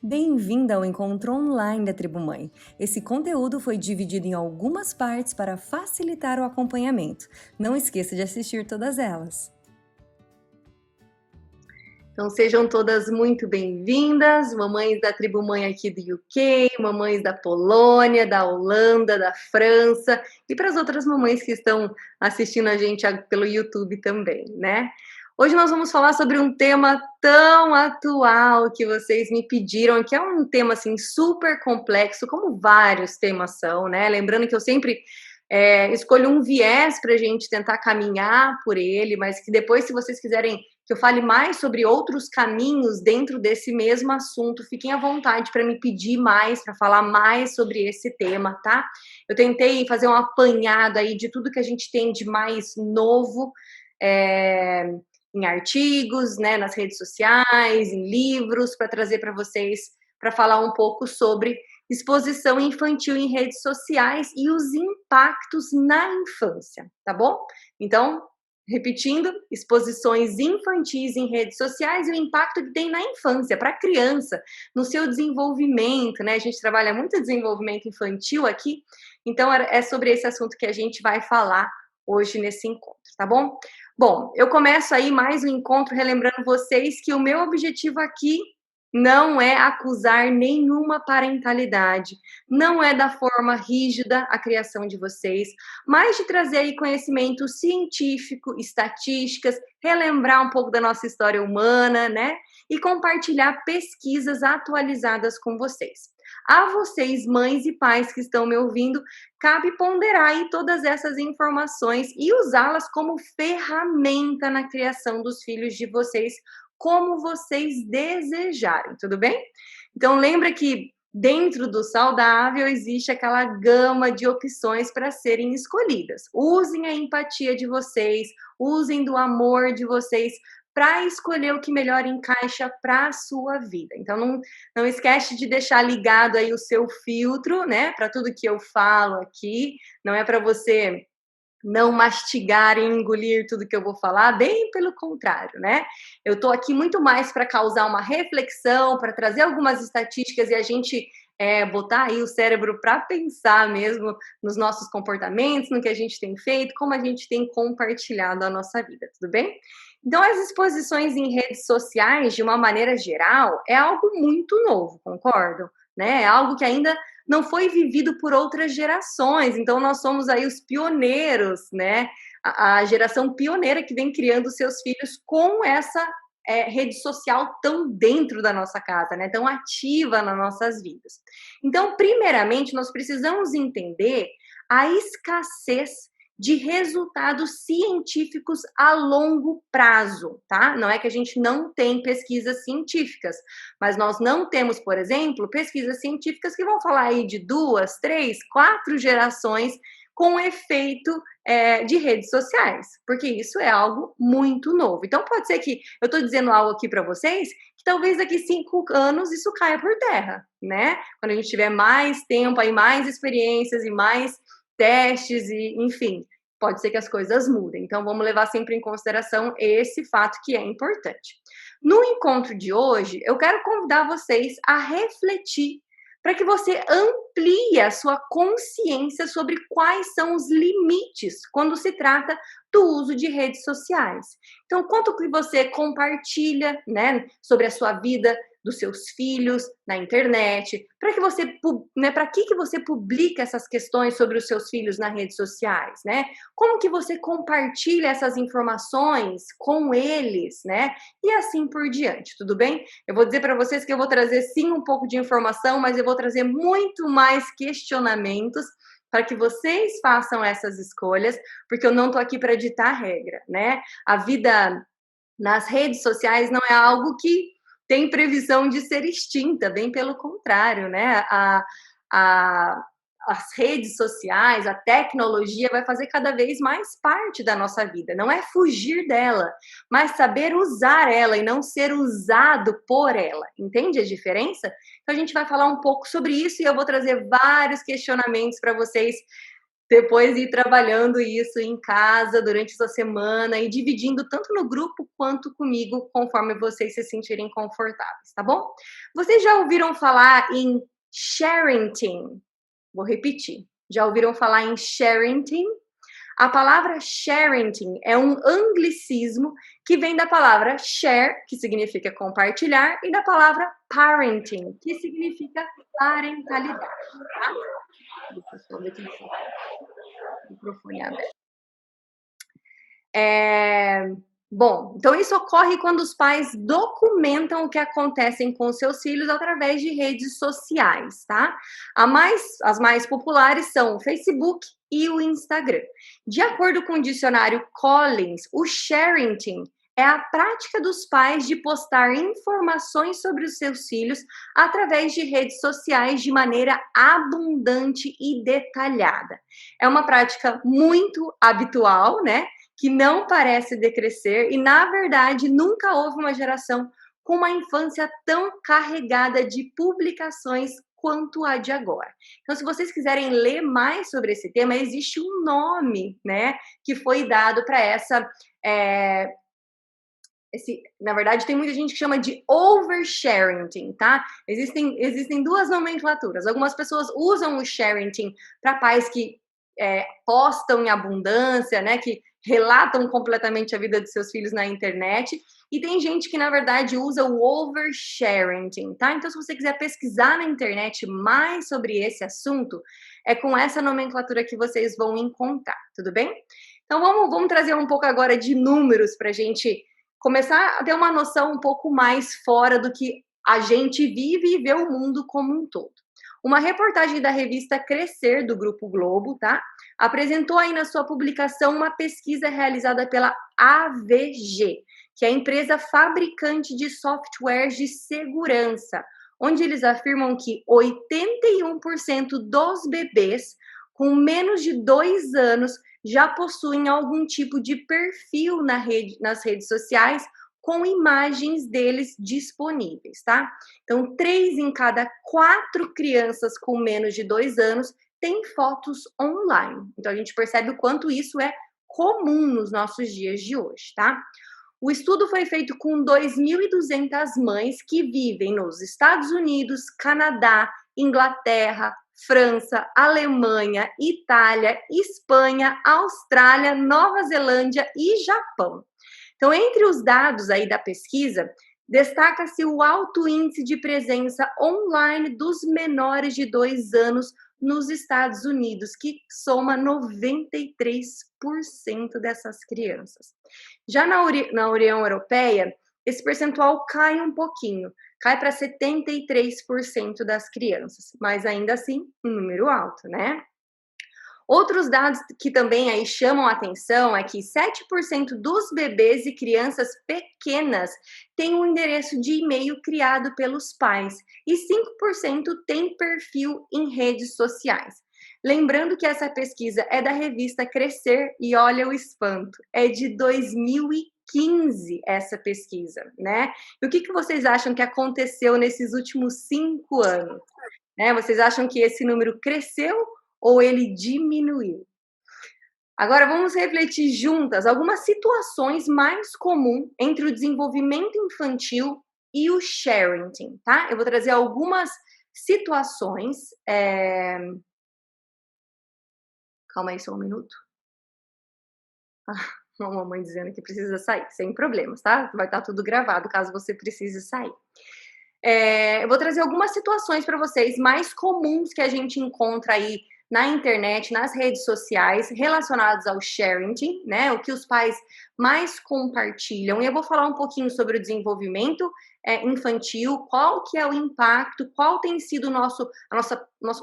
Bem-vinda ao encontro online da Tribo Mãe. Esse conteúdo foi dividido em algumas partes para facilitar o acompanhamento. Não esqueça de assistir todas elas. Então sejam todas muito bem-vindas, mamães da Tribo Mãe aqui do UK, mamães da Polônia, da Holanda, da França e para as outras mamães que estão assistindo a gente pelo YouTube também, né? Hoje nós vamos falar sobre um tema tão atual que vocês me pediram, que é um tema assim super complexo, como vários temas são, né? Lembrando que eu sempre escolho um viés para a gente tentar caminhar por ele, mas que depois, se vocês quiserem que eu fale mais sobre outros caminhos dentro desse mesmo assunto, fiquem à vontade para me pedir mais, para falar mais sobre esse tema, tá? Eu tentei fazer um apanhado aí de tudo que a gente tem de mais novo, em artigos, né, nas redes sociais, em livros, para trazer para vocês, para falar um pouco sobre exposição infantil em redes sociais e os impactos na infância, tá bom? Então, repetindo, exposições infantis em redes sociais e o impacto que tem na infância, para a criança, no seu desenvolvimento, né? A gente trabalha muito desenvolvimento infantil aqui, então é sobre esse assunto que a gente vai falar hoje nesse encontro, tá bom? Bom, eu começo aí mais um encontro relembrando vocês que o meu objetivo aqui não é acusar nenhuma parentalidade, não é da forma rígida a criação de vocês, mas de trazer aí conhecimento científico, estatísticas, relembrar um pouco da nossa história humana, né? E compartilhar pesquisas atualizadas com vocês. A vocês, mães e pais que estão me ouvindo, cabe ponderar aí todas essas informações e usá-las como ferramenta na criação dos filhos de vocês, como vocês desejarem, tudo bem? Então lembra que dentro do saudável existe aquela gama de opções para serem escolhidas. Usem a empatia de vocês, usem do amor de vocês para escolher o que melhor encaixa para a sua vida. Então não esquece de deixar ligado aí o seu filtro, né, para tudo que eu falo aqui. Não é para você não mastigar e engolir tudo que eu vou falar, bem pelo contrário, né? Eu estou aqui muito mais para causar uma reflexão, para trazer algumas estatísticas e a gente botar aí o cérebro para pensar mesmo nos nossos comportamentos, no que a gente tem feito, como a gente tem compartilhado a nossa vida, tudo bem? Então, as exposições em redes sociais, de uma maneira geral, é algo muito novo, concordo? Né? É algo que ainda não foi vivido por outras gerações. Então, nós somos aí os pioneiros, né? A geração pioneira que vem criando seus filhos com essa rede social tão dentro da nossa casa, né? Tão ativa nas nossas vidas. Então, primeiramente, nós precisamos entender a escassez de resultados científicos a longo prazo, tá? Não é que a gente não tem pesquisas científicas, mas nós não temos, por exemplo, pesquisas científicas que vão falar aí de 2, 3, 4 gerações com efeito de redes sociais, porque isso é algo muito novo. Então, pode ser que eu estou dizendo algo aqui para vocês que talvez daqui 5 anos isso caia por terra, né? Quando a gente tiver mais tempo, aí mais experiências e mais testes e, enfim, pode ser que as coisas mudem. Então, vamos levar sempre em consideração esse fato que é importante. No encontro de hoje, eu quero convidar vocês a refletir para que você amplie a sua consciência sobre quais são os limites quando se trata do uso de redes sociais. Então, quanto que você compartilha, né, sobre a sua vida, dos seus filhos na internet, para que você, né, para que você publica essas questões sobre os seus filhos nas redes sociais, né? Como que você compartilha essas informações com eles, né? E assim por diante, tudo bem? Eu vou dizer para vocês que eu vou trazer sim um pouco de informação, mas eu vou trazer muito mais questionamentos para que vocês façam essas escolhas, porque eu não estou aqui para ditar regra, né? A vida nas redes sociais não é algo que tem previsão de ser extinta, bem pelo contrário, né? A, as redes sociais, a tecnologia vai fazer cada vez mais parte da nossa vida. Não é fugir dela, mas saber usar ela e não ser usado por ela. Entende a diferença? Então a gente vai falar um pouco sobre isso e eu vou trazer vários questionamentos para vocês depois ir trabalhando isso em casa durante essa semana e dividindo tanto no grupo quanto comigo, conforme vocês se sentirem confortáveis, tá bom? Vocês já ouviram falar em sharenting? Vou repetir. Já ouviram falar em sharenting? A palavra sharenting é um anglicismo que vem da palavra share, que significa compartilhar, e da palavra parenting, que significa parentalidade. Tá? Deixa eu só ver aqui o microfone aberto. Bom, então isso ocorre quando os pais documentam o que acontece com seus filhos através de redes sociais, tá? As mais populares são o Facebook e o Instagram. De acordo com o dicionário Collins, o sharenting é a prática dos pais de postar informações sobre os seus filhos através de redes sociais de maneira abundante e detalhada. É uma prática muito habitual, né? Que não parece decrescer e, na verdade, nunca houve uma geração com uma infância tão carregada de publicações quanto a de agora. Então, se vocês quiserem ler mais sobre esse tema, existe um nome, né, que foi dado para na verdade, tem muita gente que chama de oversharing, tá? Existem duas nomenclaturas. Algumas pessoas usam o sharing para pais que postam em abundância, né, que relatam completamente a vida de seus filhos na internet, e tem gente que, na verdade, usa o oversharing, tá? Então, se você quiser pesquisar na internet mais sobre esse assunto, é com essa nomenclatura que vocês vão encontrar, tudo bem? Então, vamos trazer um pouco agora de números para a gente começar a ter uma noção um pouco mais fora do que a gente vive e vê o mundo como um todo. Uma reportagem da revista Crescer, do Grupo Globo, tá? Apresentou aí na sua publicação uma pesquisa realizada pela AVG, que é a empresa fabricante de softwares de segurança, onde eles afirmam que 81% dos bebês com menos de 2 anos já possuem algum tipo de perfil nas redes sociais com imagens deles disponíveis, tá? Então, 3 em cada 4 crianças com menos de 2 anos têm fotos online. Então, a gente percebe o quanto isso é comum nos nossos dias de hoje, tá? O estudo foi feito com 2.200 mães que vivem nos Estados Unidos, Canadá, Inglaterra, França, Alemanha, Itália, Espanha, Austrália, Nova Zelândia e Japão. Então, entre os dados aí da pesquisa, destaca-se o alto índice de presença online dos menores de 2 anos nos Estados Unidos, que soma 93% dessas crianças. Já na União Europeia, esse percentual cai um pouquinho, cai para 73% das crianças, mas ainda assim, um número alto, né? Outros dados que também aí chamam a atenção é que 7% dos bebês e crianças pequenas têm um endereço de e-mail criado pelos pais e 5% têm perfil em redes sociais. Lembrando que essa pesquisa é da revista Crescer e olha o espanto, é de 2015 essa pesquisa, né? E o que vocês acham que aconteceu nesses últimos 5 anos? Né? Vocês acham que esse número cresceu ou ele diminuiu? Agora vamos refletir juntas algumas situações mais comuns entre o desenvolvimento infantil e o sharenting, tá? Eu vou trazer algumas situações. Calma aí só um minuto. Uma mamãe dizendo que precisa sair, sem problemas, tá? Vai estar tudo gravado caso você precise sair. Eu vou trazer algumas situações para vocês mais comuns que a gente encontra aí na internet, nas redes sociais, relacionados ao sharenting, né? O que os pais mais compartilham. E eu vou falar um pouquinho sobre o desenvolvimento infantil, qual que é o impacto, qual tem sido o nosso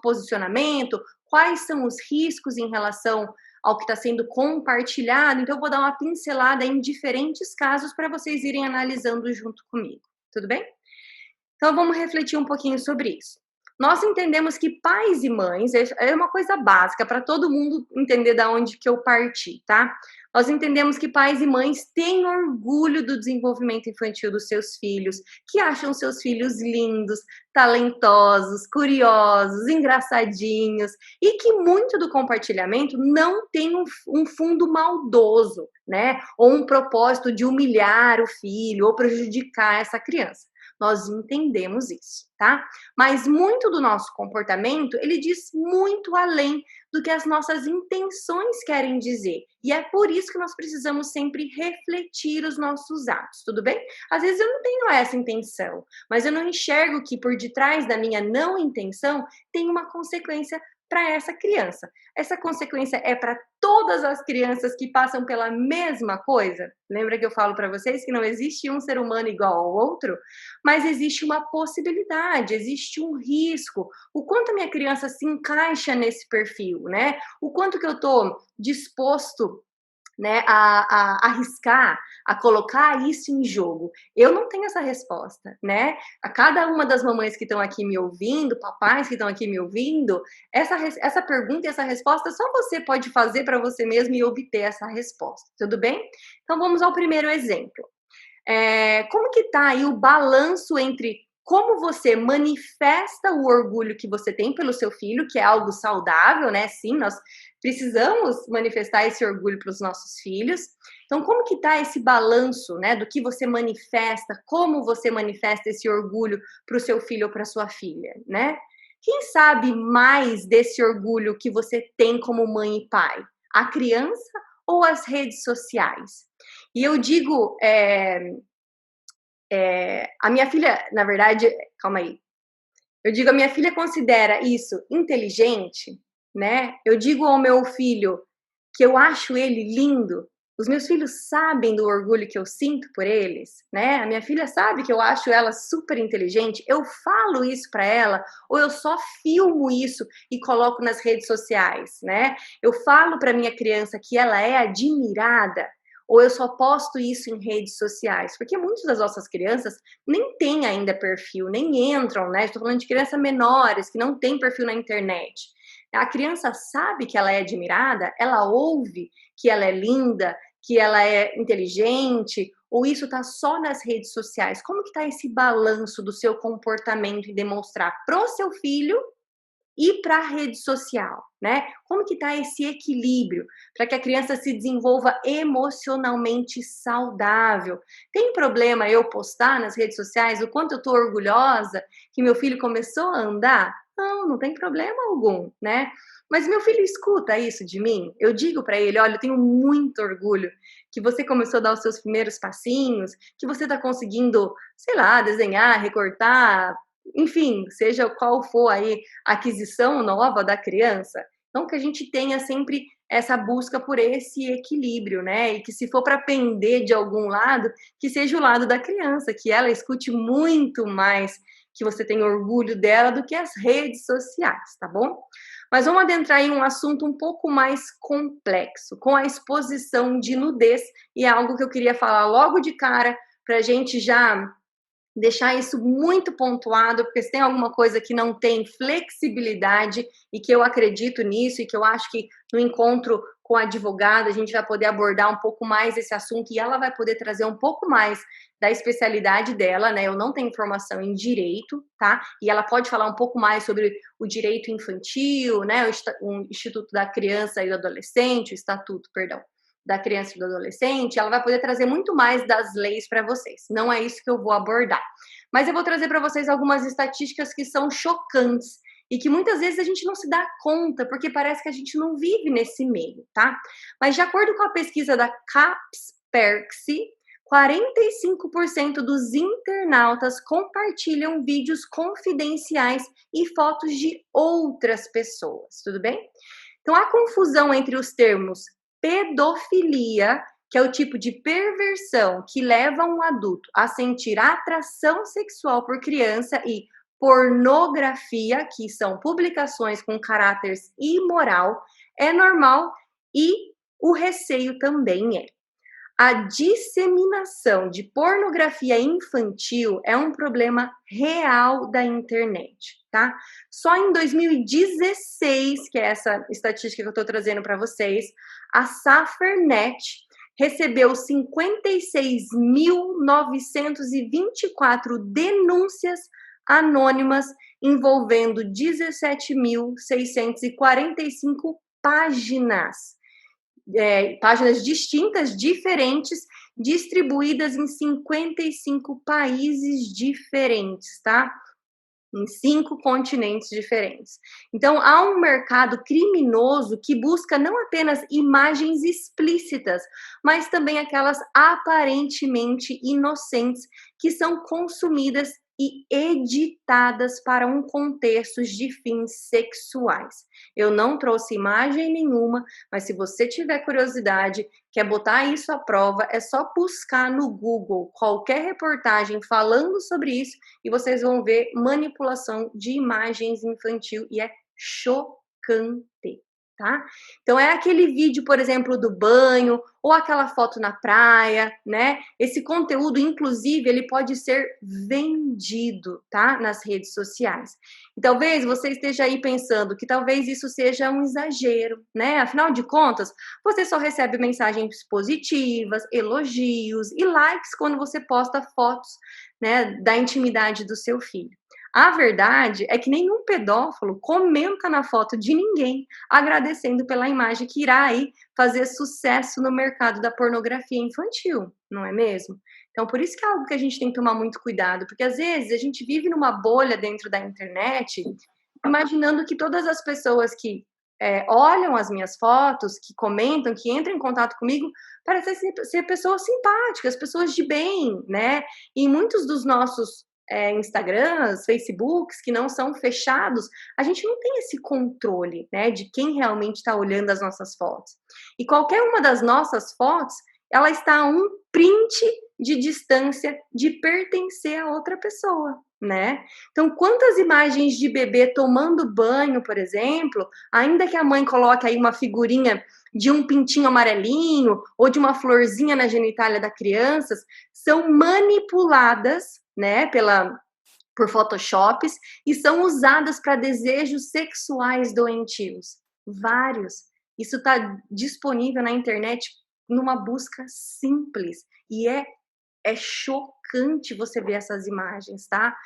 posicionamento, quais são os riscos em relação ao que está sendo compartilhado. Então, eu vou dar uma pincelada em diferentes casos para vocês irem analisando junto comigo. Tudo bem? Então, vamos refletir um pouquinho sobre isso. Nós entendemos que pais e mães é uma coisa básica para todo mundo entender da onde que eu parti, tá? Nós entendemos que pais e mães têm orgulho do desenvolvimento infantil dos seus filhos, que acham seus filhos lindos, talentosos, curiosos, engraçadinhos, e que muito do compartilhamento não tem um fundo maldoso, né? Ou um propósito de humilhar o filho ou prejudicar essa criança. Nós entendemos isso, tá? Mas muito do nosso comportamento, ele diz muito além do que as nossas intenções querem dizer. E é por isso que nós precisamos sempre refletir os nossos atos, tudo bem? Às vezes eu não tenho essa intenção, mas eu não enxergo que por detrás da minha não intenção tem uma consequência para essa criança. Essa consequência é para todas as crianças que passam pela mesma coisa? Lembra que eu falo para vocês que não existe um ser humano igual ao outro? Mas existe uma possibilidade, existe um risco. O quanto a minha criança se encaixa nesse perfil, né? O quanto que eu estou disposto, né, a arriscar, a colocar isso em jogo. Eu não tenho essa resposta, né? A cada uma das mamães que estão aqui me ouvindo, papais que estão aqui me ouvindo, essa pergunta e essa resposta só você pode fazer para você mesmo e obter essa resposta, tudo bem? Então vamos ao primeiro exemplo. Como que tá aí o balanço entre como você manifesta o orgulho que você tem pelo seu filho, que é algo saudável, né? Sim, nós precisamos manifestar esse orgulho para os nossos filhos. Então, como que tá esse balanço, né, do que você manifesta, como você manifesta esse orgulho para o seu filho ou para sua filha, né? Quem sabe mais desse orgulho que você tem como mãe e pai? A criança ou as redes sociais? E eu digo, a minha filha, na verdade, calma aí. Eu digo, a minha filha considera isso inteligente, né? Eu digo ao meu filho que eu acho ele lindo. Os meus filhos sabem do orgulho que eu sinto por eles, né? A minha filha sabe que eu acho ela super inteligente. Eu falo isso para ela, ou eu só filmo isso e coloco nas redes sociais, né? Eu falo para minha criança que ela é admirada, ou eu só posto isso em redes sociais, porque muitas das nossas crianças nem têm ainda perfil, nem entram, né? Estou falando de crianças menores que não têm perfil na internet. A criança sabe que ela é admirada, ela ouve que ela é linda, que ela é inteligente, ou isso está só nas redes sociais? Como que está esse balanço do seu comportamento em demonstrar pro seu filho e para a rede social, né? Como que tá esse equilíbrio para que a criança se desenvolva emocionalmente saudável? Tem problema eu postar nas redes sociais o quanto eu tô orgulhosa que meu filho começou a andar? Não, não tem problema algum, né? Mas meu filho escuta isso de mim. Eu digo para ele, olha, eu tenho muito orgulho que você começou a dar os seus primeiros passinhos, que você tá conseguindo, sei lá, desenhar, recortar, enfim, seja qual for aí a aquisição nova da criança. Então, que a gente tenha sempre essa busca por esse equilíbrio, né? E que se for para pender de algum lado, que seja o lado da criança, que ela escute muito mais que você tem orgulho dela do que as redes sociais, tá bom? Mas vamos adentrar em um assunto um pouco mais complexo, com a exposição de nudez, e é algo que eu queria falar logo de cara, para a gente já deixar isso muito pontuado, porque se tem alguma coisa que não tem flexibilidade e que eu acredito nisso e que eu acho que no encontro com a advogada a gente vai poder abordar um pouco mais esse assunto e ela vai poder trazer um pouco mais da especialidade dela, né? Eu não tenho formação em direito, tá? E ela pode falar um pouco mais sobre o direito infantil, né? O Instituto da Criança e do Adolescente, o Estatuto, perdão, da criança e do adolescente, ela vai poder trazer muito mais das leis para vocês. Não é isso que eu vou abordar. Mas eu vou trazer para vocês algumas estatísticas que são chocantes e que muitas vezes a gente não se dá conta, porque parece que a gente não vive nesse meio, tá? Mas de acordo com a pesquisa da Kaspersky, 45% dos internautas compartilham vídeos confidenciais e fotos de outras pessoas, tudo bem? Então, a confusão entre os termos pedofilia, que é o tipo de perversão que leva um adulto a sentir atração sexual por criança, e pornografia, que são publicações com caráter imoral, é normal e o receio também é. A disseminação de pornografia infantil é um problema real da internet, tá? Só em 2016, que é essa estatística que eu estou trazendo para vocês, a Safernet recebeu 56.924 denúncias anônimas envolvendo 17.645 páginas. Páginas distintas, diferentes, distribuídas em 55 países diferentes, tá? Em 5 continentes diferentes. Então, há um mercado criminoso que busca não apenas imagens explícitas, mas também aquelas aparentemente inocentes que são consumidas e editadas para um contexto de fins sexuais. Eu não trouxe imagem nenhuma, mas se você tiver curiosidade, quer botar isso à prova, é só buscar no Google qualquer reportagem falando sobre isso e vocês vão ver manipulação de imagens infantil e é chocante, tá? Então é aquele vídeo, por exemplo, do banho ou aquela foto na praia, né? Esse conteúdo, inclusive, ele pode ser vendido, tá? Nas redes sociais. E talvez você esteja aí pensando que talvez isso seja um exagero, né? Afinal de contas, você só recebe mensagens positivas, elogios e likes quando você posta fotos, né, da intimidade do seu filho. A verdade é que nenhum pedófilo comenta na foto de ninguém, agradecendo pela imagem que irá aí fazer sucesso no mercado da pornografia infantil, não é mesmo? Então, por isso que é algo que a gente tem que tomar muito cuidado, porque às vezes a gente vive numa bolha dentro da internet, imaginando que todas as pessoas que olham as minhas fotos, que comentam, que entram em contato comigo, parecem ser pessoas simpáticas, pessoas de bem, né? E muitos dos nossos Instagrams, Facebooks, que não são fechados, a gente não tem esse controle, né, de quem realmente está olhando as nossas fotos. E qualquer uma das nossas fotos, ela está a um print de distância de pertencer a outra pessoa, né? Então, quantas imagens de bebê tomando banho, por exemplo, ainda que a mãe coloque aí uma figurinha de um pintinho amarelinho ou de uma florzinha na genitália da criança, são manipuladas, né, por photoshops e são usadas para desejos sexuais doentios. Vários. Isso está disponível na internet numa busca simples e é chocante você ver essas imagens, tá?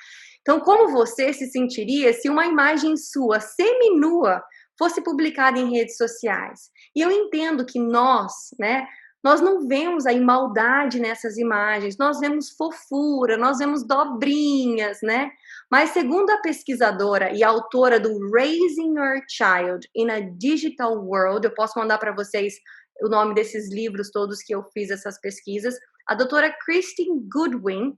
Então, como você se sentiria se uma imagem sua seminua fosse publicada em redes sociais? E eu entendo que nós, né, nós não vemos aí maldade nessas imagens, nós vemos fofura, nós vemos dobrinhas, né? Mas segundo a pesquisadora e autora do Raising Your Child in a Digital World, eu posso mandar para vocês o nome desses livros todos que eu fiz essas pesquisas, a doutora Christine Goodwin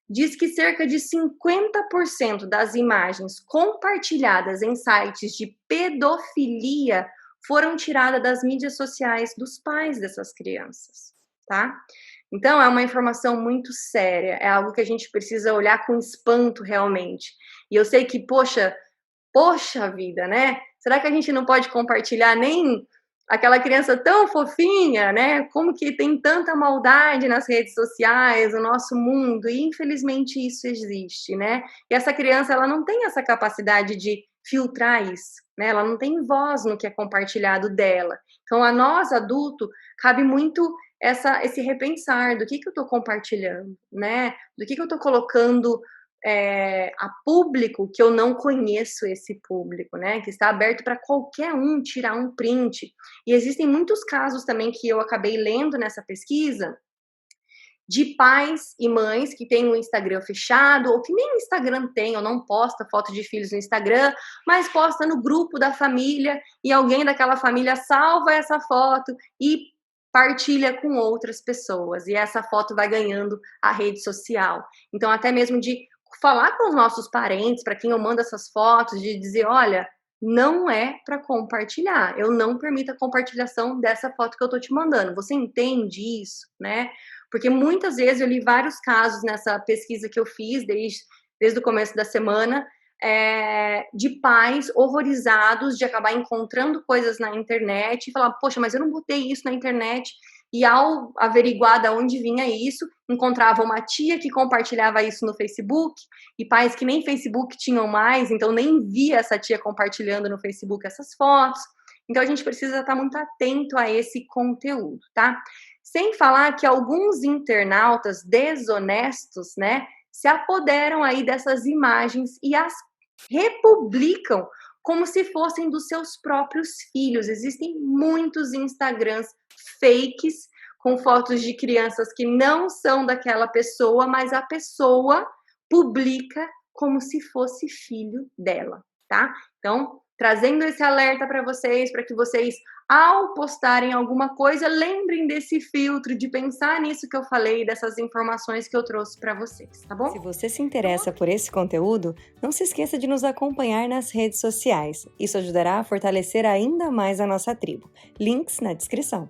diz que cerca de 50% das imagens compartilhadas em sites de pedofilia foram tiradas das mídias sociais dos pais dessas crianças, tá? Então, é uma informação muito séria, é algo que a gente precisa olhar com espanto realmente. E eu sei que, poxa vida, né? Será que a gente não pode compartilhar nem aquela criança tão fofinha, né? Como que tem tanta maldade nas redes sociais, no nosso mundo, e infelizmente isso existe, né? E essa criança, ela não tem essa capacidade de filtrar isso, né? Ela não tem voz no que é compartilhado dela. Então, a nós, adulto, cabe muito esse repensar do que eu estou compartilhando, né? Do que eu estou colocando a público, que eu não conheço esse público, né? Que está aberto para qualquer um tirar um print. E existem muitos casos também que eu acabei lendo nessa pesquisa de pais e mães que têm o Instagram fechado, ou que nem o Instagram tem, ou não posta foto de filhos no Instagram, mas posta no grupo da família, e alguém daquela família salva essa foto e partilha com outras pessoas, e essa foto vai ganhando a rede social. Então, até mesmo de falar com os nossos parentes, para quem eu mando essas fotos, de dizer, olha, não é para compartilhar, eu não permito a compartilhação dessa foto que eu tô te mandando, você entende isso, né? Porque muitas vezes eu li vários casos nessa pesquisa que eu fiz desde o começo da semana, de pais horrorizados de acabar encontrando coisas na internet e falar, poxa, mas eu não botei isso na internet. E ao averiguar de onde vinha isso, encontrava uma tia que compartilhava isso no Facebook, e pais que nem Facebook tinham mais, então nem via essa tia compartilhando no Facebook essas fotos. Então a gente precisa estar muito atento a esse conteúdo, tá? Sem falar que alguns internautas desonestos, né, se apoderam aí dessas imagens e as republicam como se fossem dos seus próprios filhos. Existem muitos Instagrams fakes com fotos de crianças que não são daquela pessoa, mas a pessoa publica como se fosse filho dela, tá? Então, trazendo esse alerta para que vocês, ao postarem alguma coisa, lembrem desse filtro, de pensar nisso que eu falei, dessas informações que eu trouxe para vocês, tá bom? Se você se interessa por esse conteúdo, não se esqueça de nos acompanhar nas redes sociais. Isso ajudará a fortalecer ainda mais a nossa tribo. Links na descrição.